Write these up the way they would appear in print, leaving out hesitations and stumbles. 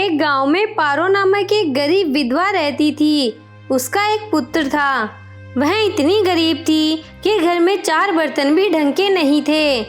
एक गांव में पारो नामक एक गरीब विधवा रहती थी। उसका एक पुत्र था। वह इतनी गरीब थी कि घर में 4 बर्तन भी ढंग के नहीं थे।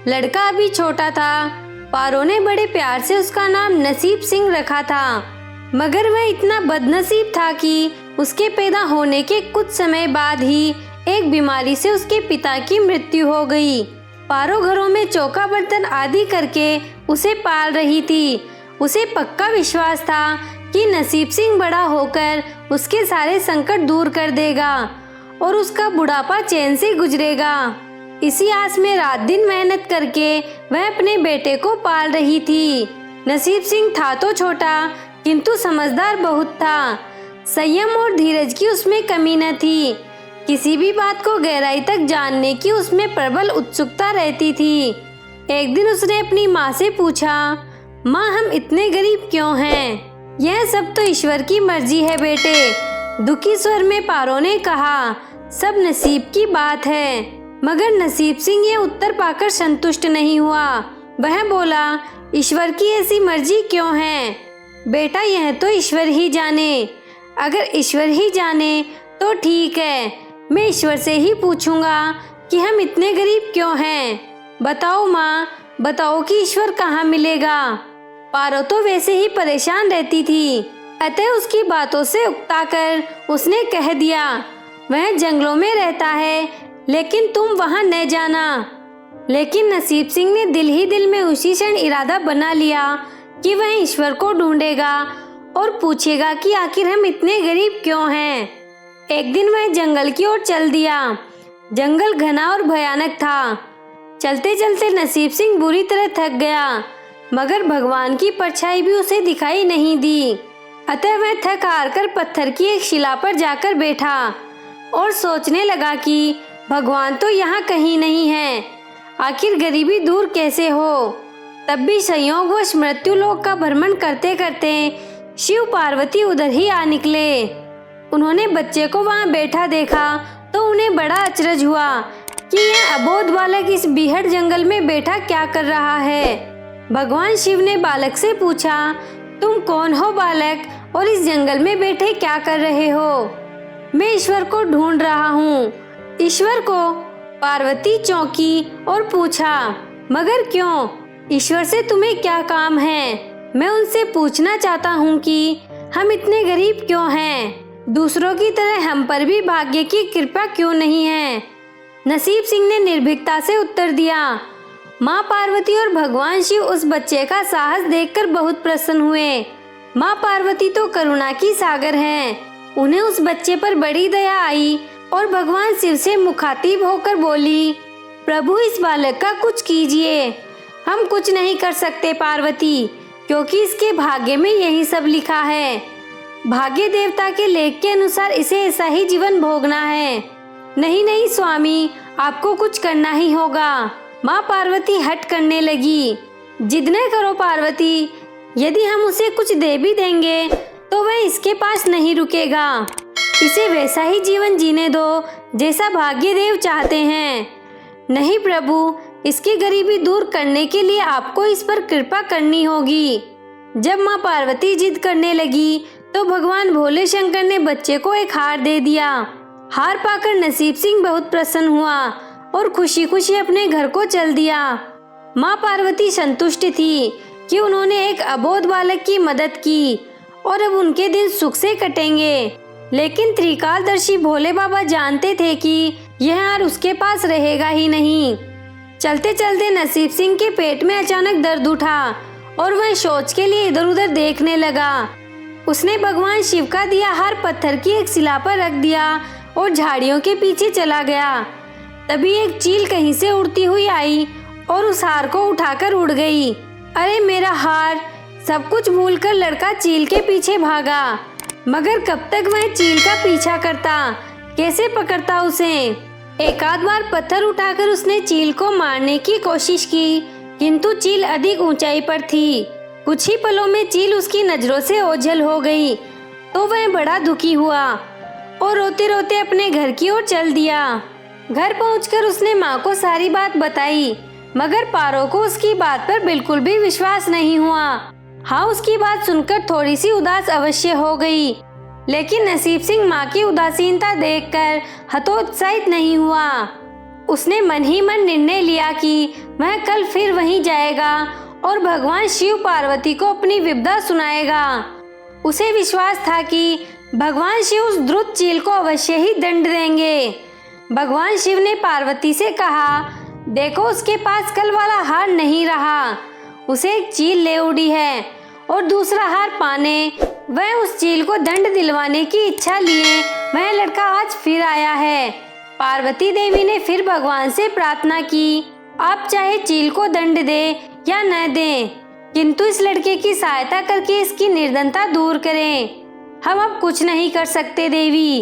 लड़का अभी छोटा था। पारो ने बड़े प्यार से उसका नाम नसीब सिंह रखा था, मगर वह इतना बदनसीब था कि उसके पैदा होने के कुछ समय बाद ही एक बीमारी से उसके पिता की मृत्यु हो गई। पारो घरों में चौका बर्तन आदि करके उसे पाल रही थी। उसे पक्का विश्वास था कि नसीब सिंह बड़ा होकर उसके सारे संकट दूर कर देगा और उसका बुढ़ापा चैन से गुजरेगा। इसी आस में रात दिन मेहनत करके वह अपने बेटे को पाल रही थी। नसीब सिंह था तो छोटा, किंतु समझदार बहुत था। संयम और धीरज की उसमें कमी न थी। किसी भी बात को गहराई तक जानने की उसमें प्रबल उत्सुकता रहती थी। एक दिन उसने अपनी माँ से पूछा, माँ, हम इतने गरीब क्यों हैं? यह सब तो ईश्वर की मर्जी है बेटे। दुखी स्वर में पारो ने कहा, सब नसीब की बात है। मगर नसीब सिंह ये उत्तर पाकर संतुष्ट नहीं हुआ। वह बोला, ईश्वर की ऐसी मर्जी क्यों है? बेटा, यह तो ईश्वर ही जाने। अगर ईश्वर ही जाने तो ठीक है, मैं ईश्वर से ही पूछूंगा कि हम इतने गरीब क्यों हैं। बताओ माँ, बताओ कि ईश्वर कहाँ मिलेगा। पारो तो वैसे ही परेशान रहती थी, अतः उसकी बातों से उकताकर उसने कह दिया, वह जंगलों में रहता है, लेकिन तुम वहां न जाना। लेकिन नसीब सिंह ने दिल ही दिल में उसी क्षण इरादा बना लिया कि वह ईश्वर को ढूंढेगा और पूछेगा कि आखिर हम इतने गरीब क्यों हैं। एक दिन वह जंगल की ओर चल दिया। जंगल घना और भयानक था। चलते चलते नसीब सिंह बुरी तरह थक गया, मगर भगवान की परछाई भी उसे दिखाई नहीं दी। अतः वह थक हार कर पत्थर की एक शिला पर जाकर बैठा और सोचने लगा कि भगवान तो यहाँ कहीं नहीं है। आखिर गरीबी दूर कैसे हो? तब भी संयोगवश मृत्यु लोक का भ्रमण करते करते शिव पार्वती उधर ही आ निकले। उन्होंने बच्चे को वहां बैठा देखा तो उन्हें बड़ा अचरज हुआ कि यह अबोध बालक इस बीहड़ जंगल में बैठा क्या कर रहा है। भगवान शिव ने बालक से पूछा, तुम कौन हो बालक, और इस जंगल में बैठे क्या कर रहे हो? मैं ईश्वर को ढूंढ रहा हूँ। ईश्वर को? पार्वती चौंकी और पूछा, मगर क्यों? ईश्वर से तुम्हें क्या काम है? मैं उनसे पूछना चाहता हूँ कि हम इतने गरीब क्यों हैं? दूसरों की तरह हम पर भी भाग्य की कृपा क्यों नहीं है? नसीब सिंह ने निर्भीकता से उत्तर दिया। माँ पार्वती और भगवान शिव उस बच्चे का साहस देखकर बहुत प्रसन्न हुए। माँ पार्वती तो करुणा की सागर हैं। उन्हें उस बच्चे पर बड़ी दया आई और भगवान शिव से मुखातिब होकर बोली, प्रभु, इस बालक का कुछ कीजिए। हम कुछ नहीं कर सकते पार्वती, क्योंकि इसके भाग्य में यही सब लिखा है। भाग्य देवता के लेख के अनुसार इसे ऐसा ही जीवन भोगना है। नहीं नहीं स्वामी, आपको कुछ करना ही होगा। माँ पार्वती हट करने लगी। जिद न करो पार्वती, यदि हम उसे कुछ दे भी देंगे तो वह इसके पास नहीं रुकेगा। इसे वैसा ही जीवन जीने दो जैसा भाग्य देव चाहते हैं। नहीं प्रभु, इसकी गरीबी दूर करने के लिए आपको इस पर कृपा करनी होगी। जब माँ पार्वती जिद करने लगी तो भगवान भोले शंकर ने बच्चे को एक हार दे दिया। हार पाकर नसीब सिंह बहुत प्रसन्न हुआ और खुशी खुशी अपने घर को चल दिया। माँ पार्वती संतुष्ट थी कि उन्होंने एक अबोध बालक की मदद की और अब उनके दिन सुख से कटेंगे। लेकिन त्रिकालदर्शी भोले बाबा जानते थे कि यह हार उसके पास रहेगा ही नहीं। चलते चलते नसीब सिंह के पेट में अचानक दर्द उठा और वह शौच के लिए इधर उधर देखने लगा। उसने भगवान शिव का दिया हार पत्थर की एक शिला पर रख दिया और झाड़ियों के पीछे चला गया। तभी एक चील कहीं से उड़ती हुई आई और उस हार को उठाकर उड़ गई। अरे मेरा हार! सब कुछ भूलकर लड़का चील के पीछे भागा, मगर कब तक वह चील का पीछा करता, कैसे पकड़ता उसे। एक आध बार पत्थर उठाकर उसने चील को मारने की कोशिश की, किंतु चील अधिक ऊंचाई पर थी। कुछ ही पलों में चील उसकी नजरों से ओझल हो गई तो वह बड़ा दुखी हुआ और रोते रोते अपने घर की ओर चल दिया। घर पहुंचकर उसने माँ को सारी बात बताई, मगर पारो को उसकी बात पर बिल्कुल भी विश्वास नहीं हुआ। हाँ, उसकी बात सुनकर थोड़ी सी उदास अवश्य हो गई, लेकिन नसीब सिंह माँ की उदासीनता देखकर हतोत्साहित नहीं हुआ। उसने मन ही मन निर्णय लिया कि वह कल फिर वहीं जाएगा और भगवान शिव पार्वती को अपनी विपदा सुनाएगा। उसे विश्वास था कि भगवान शिव उस द्रुत चील को अवश्य ही दंड देंगे। भगवान शिव ने पार्वती से कहा, देखो उसके पास कल वाला हार नहीं रहा, उसे एक चील ले उड़ी है और दूसरा हार पाने वह उस चील को दंड दिलवाने की इच्छा लिए वह लड़का आज फिर आया है। पार्वती देवी ने फिर भगवान से प्रार्थना की, आप चाहे चील को दंड दे या न दें, किंतु इस लड़के की सहायता करके इसकी निर्धनता दूर करें। हम अब कुछ नहीं कर सकते देवी,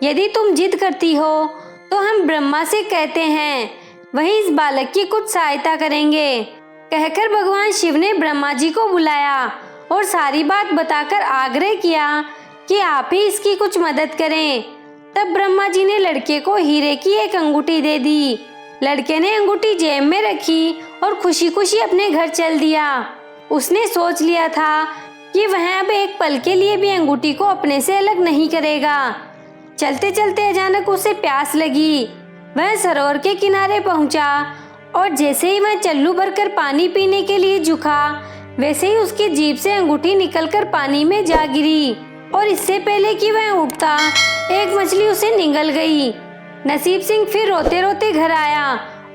यदि तुम जिद करती हो तो हम ब्रह्मा से कहते हैं, वही इस बालक की कुछ सहायता करेंगे। कहकर भगवान शिव ने ब्रह्मा जी को बुलाया और सारी बात बताकर आग्रह किया कि आप ही इसकी कुछ मदद करें। तब ब्रह्मा जी ने लड़के को हीरे की एक अंगूठी दे दी। लड़के ने अंगूठी जेब में रखी और खुशी खुशी अपने घर चल दिया। उसने सोच लिया था कि वह अब एक पल के लिए भी अंगूठी को अपने से अलग नहीं करेगा। चलते चलते अचानक उसे प्यास लगी। वह सरोवर के किनारे पहुंचा और जैसे ही वह चल्लू भरकर पानी पीने के लिए झुका, वैसे ही उसकी जीभ से अंगूठी निकलकर पानी में जा गिरी और इससे पहले कि वह उठता, एक मछली उसे निगल गई। नसीब सिंह फिर रोते रोते घर आया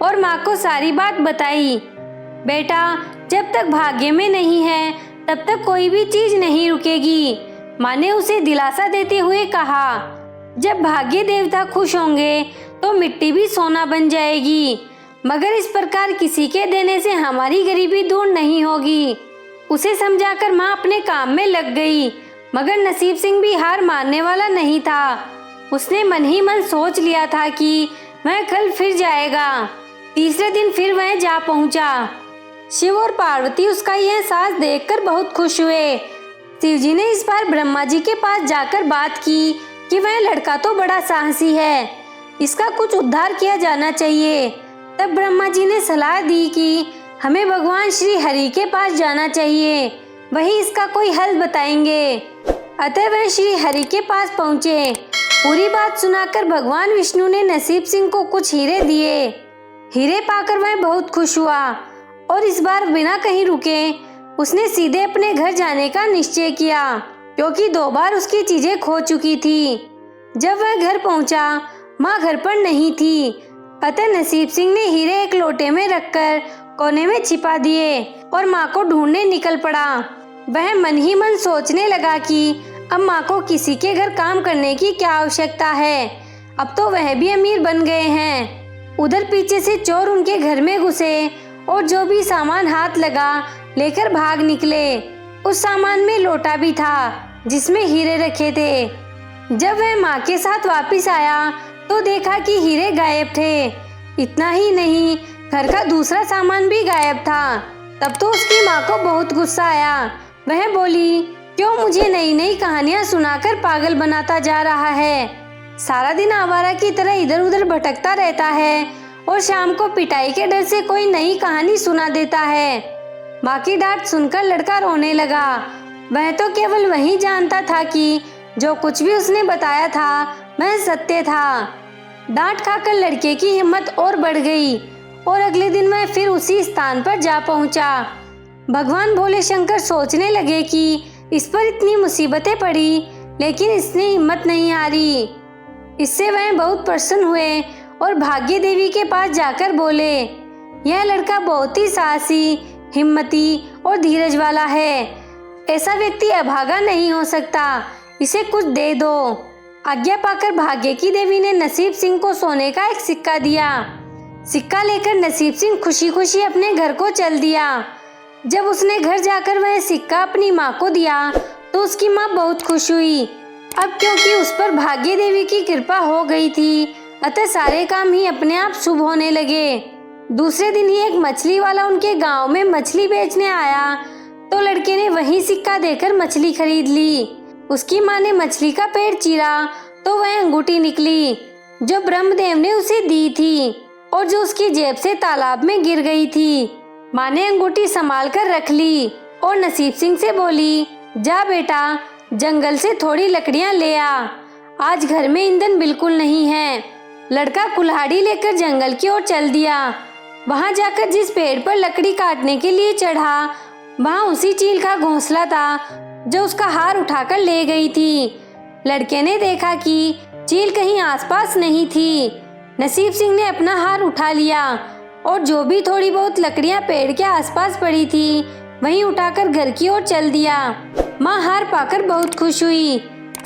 और माँ को सारी बात बताई। बेटा, जब तक भाग्य में नहीं है तब तक कोई भी चीज नहीं रुकेगी। माँ ने उसे दिलासा देते हुए कहा, जब भाग्य देवता खुश होंगे तो मिट्टी भी सोना बन जाएगी, मगर इस प्रकार किसी के देने से हमारी गरीबी दूर नहीं होगी। उसे समझाकर माँ अपने काम में लग गई, मगर नसीब सिंह भी हार मानने वाला नहीं था। उसने मन ही मन सोच लिया था कि वह कल फिर जाएगा। तीसरे दिन फिर वह जा पहुंचा। शिव और पार्वती उसका यह साहस देखकर बहुत खुश हुए। शिवजी ने इस बार ब्रह्मा जी के पास जाकर बात की कि वह लड़का तो बड़ा साहसी है, इसका कुछ उद्धार किया जाना चाहिए। तब ब्रह्मा जी ने सलाह दी कि हमें भगवान श्री हरि के पास जाना चाहिए, वही इसका कोई हल बताएंगे। अतः वह श्री हरि के पास पहुँचे। पूरी बात सुनाकर भगवान विष्णु ने नसीब सिंह को कुछ हीरे दिए। हीरे पाकर वह बहुत खुश हुआ और इस बार बिना कहीं रुके उसने सीधे अपने घर जाने का निश्चय किया, क्योंकि 2 बार उसकी चीजें खो चुकी थी। जब वह घर पहुंचा, माँ घर पर नहीं थी। अतः नसीब सिंह ने हीरे एक लोटे में रखकर कोने में छिपा दिए और माँ को ढूंढने निकल पड़ा। वह मन ही मन सोचने लगा कि अब माँ को किसी के घर काम करने की क्या आवश्यकता है, अब तो वह भी अमीर बन गए हैं। उधर पीछे से चोर उनके घर में घुसे और जो भी सामान हाथ लगा लेकर भाग निकले। उस सामान में लोटा भी था जिसमें हीरे रखे थे। जब वह माँ के साथ वापस आया तो देखा कि हीरे गायब थे। इतना ही नहीं, घर का दूसरा सामान भी गायब था। तब तो उसकी माँ को बहुत गुस्सा आया। वह बोली, क्यों मुझे नई नई कहानियाँ सुनाकर पागल बनाता जा रहा है? सारा दिन आवारा की तरह इधर उधर भटकता रहता है और शाम को पिटाई के डर से कोई नई कहानी सुना देता है। माँ की डांट सुनकर लड़का रोने लगा। वह तो केवल वही जानता था कि जो कुछ भी उसने बताया था वह सत्य था। डांट खाकर लड़के की हिम्मत और बढ़ गई और अगले दिन वह फिर उसी स्थान पर जा पहुंचा। भगवान भोले शंकर सोचने लगे कि इस पर इतनी मुसीबतें पड़ी, लेकिन इसने हिम्मत नहीं हारी। इससे वह बहुत प्रसन्न हुए और भाग्य देवी के पास जाकर बोले, यह लड़का बहुत ही साहसी, हिम्मती और धीरज वाला है। ऐसा व्यक्ति अभागा नहीं हो सकता, इसे कुछ दे दो। आज्ञा पाकर भाग्य की देवी ने नसीब सिंह को सोने का एक सिक्का दिया। सिक्का लेकर नसीब सिंह खुशी खुशी अपने घर को चल दिया। जब उसने घर जाकर वह सिक्का अपनी माँ को दिया तो उसकी माँ बहुत खुश हुई। अब क्योंकि उस पर भाग्य देवी की कृपा हो गई थी, अतः सारे काम ही अपने आप शुभ होने लगे। दूसरे दिन ही एक मछली वाला उनके गांव में मछली बेचने आया तो लड़के ने वही सिक्का देकर मछली खरीद ली। उसकी माँ ने मछली का पेट चीरा तो वह अंगूठी निकली जो ब्रह्मदेव ने उसे दी थी और जो उसकी जेब से तालाब में गिर गई थी। माँ ने अंगूठी संभाल कर रख ली और नसीब सिंह से बोली, जा बेटा, जंगल से थोड़ी लकड़ियां ले आ, आज घर में ईंधन बिल्कुल नहीं है। लड़का कुल्हाड़ी लेकर जंगल की ओर चल दिया। वहां जाकर जिस पेड़ पर लकड़ी काटने के लिए चढ़ा, वहां उसी चील का घोंसला था जो उसका हार उठाकर ले गई थी। लड़के ने देखा कि चील कहीं आसपास नहीं थी। नसीब सिंह ने अपना हार उठा लिया और जो भी थोड़ी बहुत लकड़ियां पेड़ के आसपास पड़ी थी वहीं उठाकर घर की ओर चल दिया। माँ हार पाकर बहुत खुश हुई।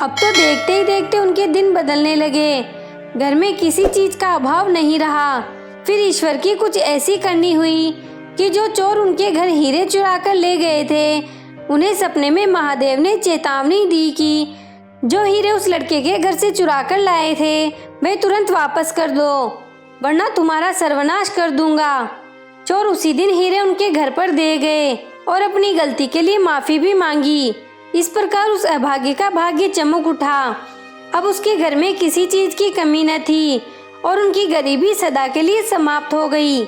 अब तो देखते ही देखते उनके दिन बदलने लगे। घर में किसी चीज का अभाव नहीं रहा। फिर ईश्वर की कुछ ऐसी करनी हुई कि जो चोर उनके घर हीरे चुरा कर ले गए थे, उन्हें सपने में महादेव ने चेतावनी दी कि जो हीरे उस लड़के के घर से चुरा कर लाए थे वे तुरंत वापस कर दो, वरना तुम्हारा सर्वनाश कर दूंगा। चोर उसी दिन हीरे उनके घर पर दे गए और अपनी गलती के लिए माफी भी मांगी। इस प्रकार उस अभागे का भाग्य चमक उठा। अब उसके घर में किसी चीज की कमी न थी और उनकी गरीबी सदा के लिए समाप्त हो गई।